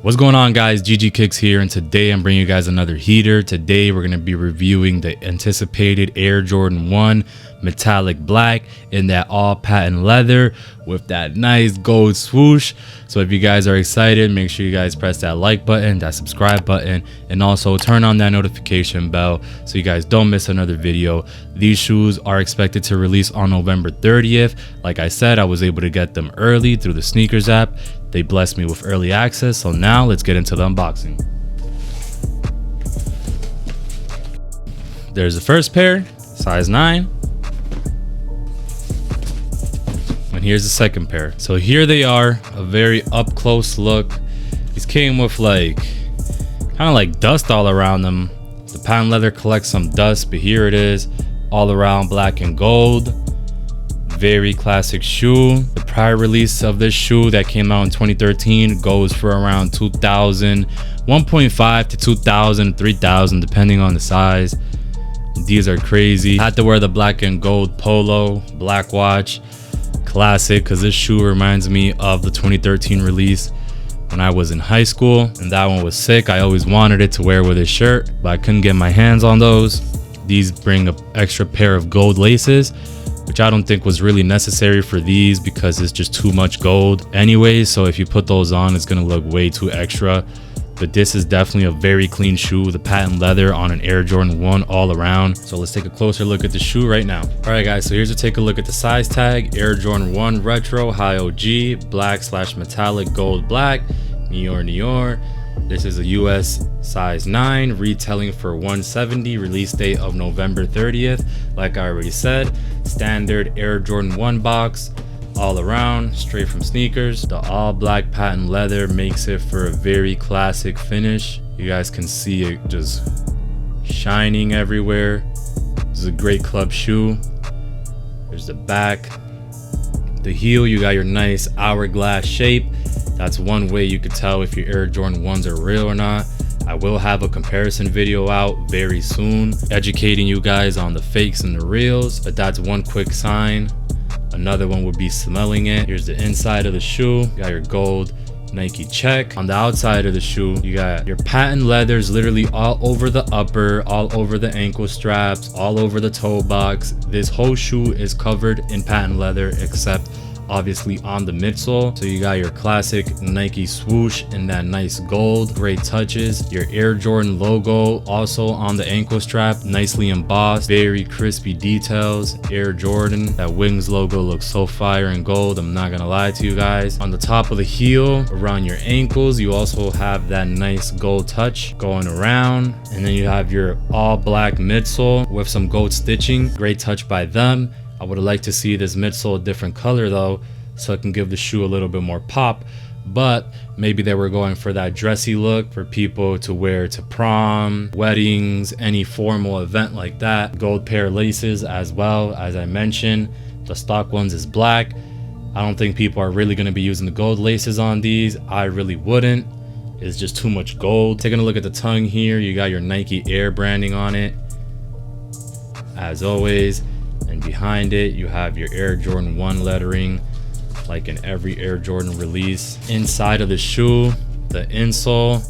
What's going on, guys? ggkickzz here, and today I'm bringing you guys another heater. Today we're going to be reviewing the anticipated Air Jordan 1 metallic black in that all patent leather with that nice gold swoosh. So if you guys are excited, make sure you guys press that like button, that subscribe button, and also turn on that notification bell so you guys don't miss another video. These shoes are expected to release on November 30th. Like I said, I was able to get them early through the sneakers app. They blessed me with early access. So now let's get into the unboxing. There's the first pair, size 9. And here's the second pair. So here they are, a very up close look. These came with like kind of like dust all around them. The patent leather collects some dust, but here it is, all around black and gold. Very classic shoe. The prior release of this shoe that came out in 2013 goes for around 2,000, 1.5 to 2,000, 3,000 depending on the size. These are crazy. I had to wear the black and gold polo, black watch, classic, because this shoe reminds me of the 2013 release when I was in high school, and that one was sick. I always wanted it to wear with a shirt, but I couldn't get my hands on those. These bring an extra pair of gold laces, which I don't think was really necessary for these because it's just too much gold anyway. So if you put those on, it's gonna look way too extra. But this is definitely a very clean shoe. The patent leather on an Air Jordan 1 all around. So let's take a closer look at the shoe right now. All right, guys, so here's to take a look at the size tag. Air Jordan 1 Retro High OG, black / metallic gold black, Nior. This is a US size 9, retailing for $170, release date of November 30th. Like I already said, standard Air Jordan 1 box, all around, straight from sneakers. The all black patent leather makes it for a very classic finish. You guys can see it just shining everywhere. This is a great club shoe. There's the back. The heel, you got your nice hourglass shape. That's one way you could tell if your Air Jordan 1s are real or not. I will have a comparison video out very soon, educating you guys on the fakes and the reals, but that's one quick sign. Another one would be smelling it. Here's the inside of the shoe. You got your gold Nike check. On the outside of the shoe, you got your patent leathers literally all over the upper, all over the ankle straps, all over the toe box. This whole shoe is covered in patent leather except obviously on the midsole. So you got your classic Nike swoosh in that nice gold, great touches. Your Air Jordan logo also on the ankle strap, nicely embossed, very crispy details. Air Jordan, that wings logo looks so fire in gold, I'm not gonna lie to you guys. On the top of the heel, around your ankles, you also have that nice gold touch going around, and then you have your all black midsole with some gold stitching, great touch by them. I would have liked to see this midsole a different color though, so it can give the shoe a little bit more pop, but maybe they were going for that dressy look for people to wear to prom, weddings, any formal event like that. Gold pair of laces as well, as I mentioned. The stock ones is black. I don't think people are really going to be using the gold laces on these. I really wouldn't. It's just too much gold. Taking a look at the tongue here, you got your Nike Air branding on it as always. And behind it, you have your Air Jordan 1 lettering, like in every Air Jordan release. Inside of the shoe, the insole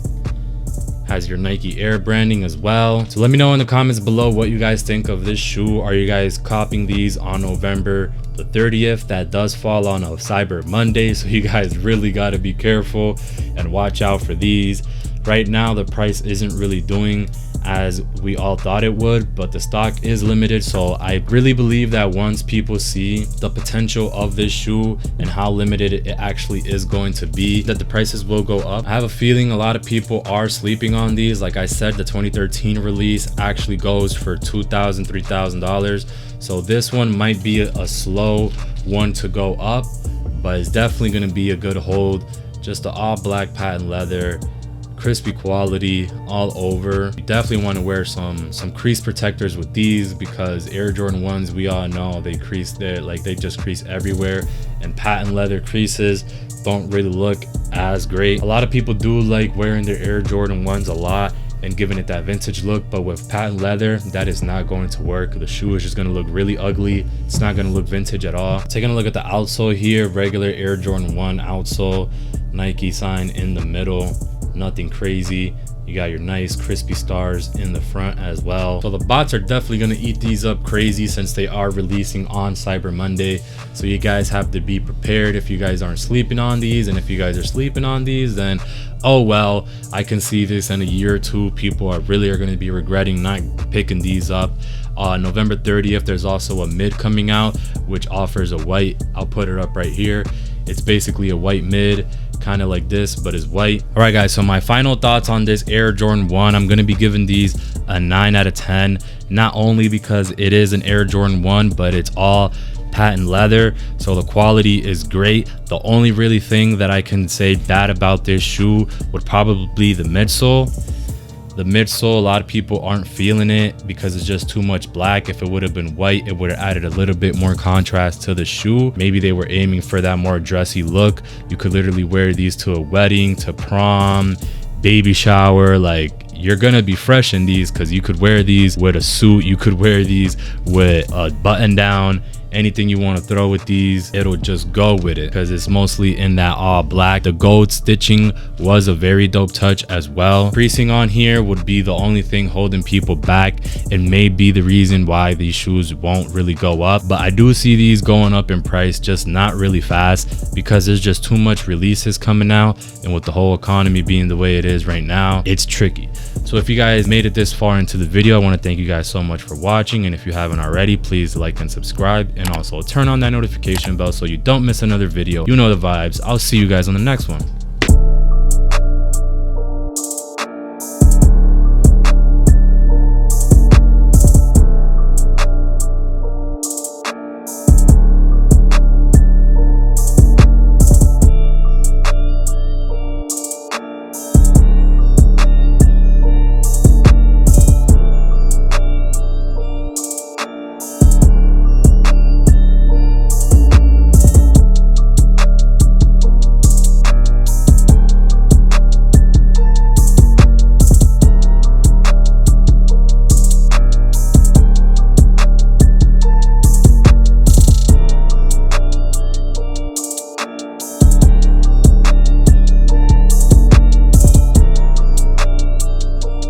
has your Nike Air branding as well. So let me know in the comments below what you guys think of this shoe. Are you guys copying these on November the 30th? That does fall on a Cyber Monday, so you guys really got to be careful and watch out for these. Right now, the price isn't really doing as we all thought it would, but the stock is limited. So I really believe that once people see the potential of this shoe and how limited it actually is going to be, that the prices will go up. I have a feeling a lot of people are sleeping on these. Like I said, the 2013 release actually goes for $2,000, $3,000. So this one might be a slow one to go up, but it's definitely going to be a good hold. Just the all black patent leather, crispy quality all over. You definitely want to wear some crease protectors with these, because Air Jordan 1s, we all know they crease there, like they just crease everywhere, and patent leather creases don't really look as great. A lot of people do like wearing their Air Jordan 1s a lot and giving it that vintage look, but with patent leather, that is not going to work. The shoe is just going to look really ugly. It's not going to look vintage at all. Taking a look at the outsole here, regular Air Jordan 1 outsole, Nike sign in the middle. nothing crazy. You got your nice crispy stars in the front as well. So the bots are definitely going to eat these up crazy since they are releasing on Cyber Monday. So you guys have to be prepared if you guys aren't sleeping on these. And if you guys are sleeping on these, then oh well, I can see this in a year or two. People are going to be regretting not picking these up. November 30th, there's also a mid coming out, which offers a white. I'll put it up right here. It's basically a white mid, kind of like this, but it's white. All right guys, so my final thoughts on this Air Jordan 1, I'm going to be giving these a 9 out of 10, not only because it is an Air Jordan 1, but it's all patent leather, so the quality is great. The only really thing that I can say bad about this shoe would probably be the midsole. The midsole, a lot of people aren't feeling it because it's just too much black. If it would have been white, it would have added a little bit more contrast to the shoe. Maybe they were aiming for that more dressy look. You could literally wear these to a wedding, to prom, baby shower. Like, you're gonna be fresh in these because you could wear these with a suit, you could wear these with a button down. Anything you want to throw with these, it'll just go with it because it's mostly in that all black. The gold stitching was a very dope touch as well. Creasing on here would be the only thing holding people back and may be the reason why these shoes won't really go up. But I do see these going up in price, just not really fast because there's just too much releases coming out, and with the whole economy being the way it is right now, it's tricky. So if you guys made it this far into the video, I want to thank you guys so much for watching, and if you haven't already, please like and subscribe, and also turn on that notification bell so you don't miss another video. You know the vibes. I'll see you guys on the next one.